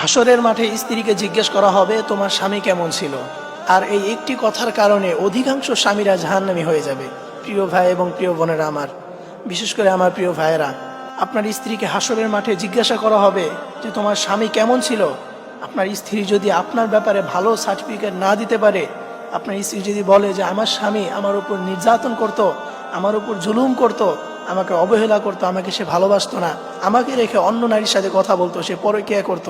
হাসরের মাঠে স্ত্রীকে জিজ্ঞেস করা হবে তোমার স্বামী কেমন ছিল। আর এই একটি কথার কারণে অধিকাংশ স্বামীরা জাহান্নামী হয়ে যাবে। প্রিয় ভাই এবং প্রিয় বোনেরা আমার, বিশেষ করে আমার প্রিয় ভাইয়েরা, আপনার স্ত্রীকে হাসরের মাঠে জিজ্ঞাসা করা হবে যে তোমার স্বামী কেমন ছিল। আপনার স্ত্রী যদি আপনার ব্যাপারে ভালো সার্টিফিকেট না দিতে পারে, আপনার স্ত্রী যদি বলে যে আমার স্বামী আমার উপর নির্যাতন করত, আমার উপর জুলুম করত, আমাকে অবহেলা করতো, আমাকে সে ভালোবাসতো না, আমাকে রেখে অন্য নারীর সাথে কথা বলতো, সে পরকীয়া করত,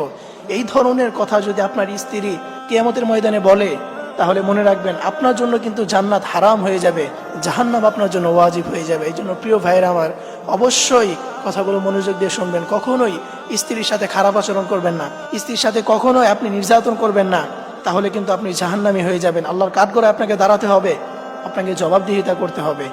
এই ধরনের কথা যদি আপনার স্ত্রী কিয়ামতের ময়দানে বলে, তাহলে মনে রাখবেন আপনার জন্য কিন্তু জান্নাত হারাম হয়ে যাবে, জাহান্নাম আপনার জন্য ওয়াজিব হয়ে যাবে। এই জন্য প্রিয় ভাইয়েরা আমার, অবশ্যই কথাগুলো মনোযোগ দিয়ে শুনবেন। কখনোই স্ত্রীর সাথে খারাপ আচরণ করবেন না, স্ত্রীর সাথে কখনোই আপনি নির্যাতন করবেন না, তাহলে কিন্তু আপনি জাহান্নামী হয়ে যাবেন। আল্লাহর কাঠগড়ে আপনাকে দাঁড়াতে হবে, আপনাকে জবাবদিহিতা করতে হবে।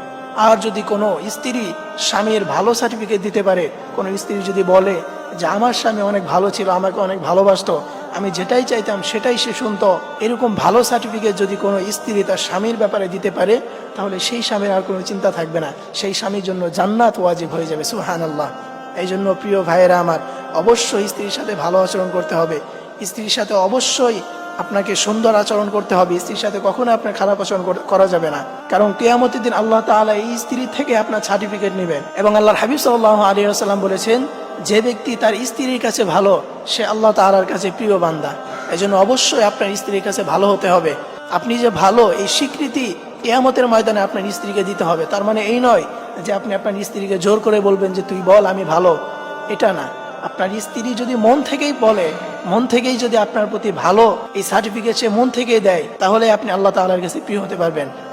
আর যদি কোনো স্ত্রী স্বামীর ভালো সার্টিফিকেট দিতে পারে, কোনো স্ত্রী যদি বলে যে আমার স্বামী অনেক ভালো ছিল, আমাকে অনেক ভালোবাসতো, আমি যেটাই চাইতাম সেটাই সে শুনতো, এরকম ভালো সার্টিফিকেট যদি কোনো স্ত্রী তার স্বামীর ব্যাপারে দিতে পারে, তাহলে সেই স্বামীর আর কোনো চিন্তা থাকবে না, সেই স্বামীর জন্য জান্নাত ওয়াজিব হয়ে যাবে। সুবহানাল্লাহ। এই জন্য প্রিয় ভাইয়েরা আমার, অবশ্যই স্ত্রীর সাথে ভালো আচরণ করতে হবে, স্ত্রীর সাথে অবশ্যই আপনাকে সুন্দর আচরণ করতে হবে, স্ত্রীর সাথে কখনো আপনার খারাপ আচরণ করা যাবে না। কারণ কিয়ামতের দিন আল্লাহ তাআলা এই স্ত্রী থেকে আপনার সার্টিফিকেট নেবেন। এবং আল্লাহর হাবিব সাল্লাল্লাহু আলাইহি ওয়াসাল্লাম বলেছেন, যে ব্যক্তি তার স্ত্রীর কাছে ভালো, সে আল্লাহ তাআলার কাছে প্রিয় বান্দা। এই জন্য অবশ্যই আপনার স্ত্রীর কাছে ভালো হতে হবে। আপনি যে ভালো, এই স্বীকৃতি কিয়ামতের ময়দানে আপনার স্ত্রীকে দিতে হবে। তার মানে এই নয় যে আপনি আপনার স্ত্রীকে জোর করে বলবেন যে তুই বল আমি ভালো, এটা না। আপনার স্ত্রী যদি মন থেকেই বলে, মন থেকেই যদি আপনার প্রতি ভালো এই সার্টিফিকেট সে মন থেকেই দেয়, তাহলে আপনি আল্লাহ তাআলার কাছে প্রিয় হতে পারবেন।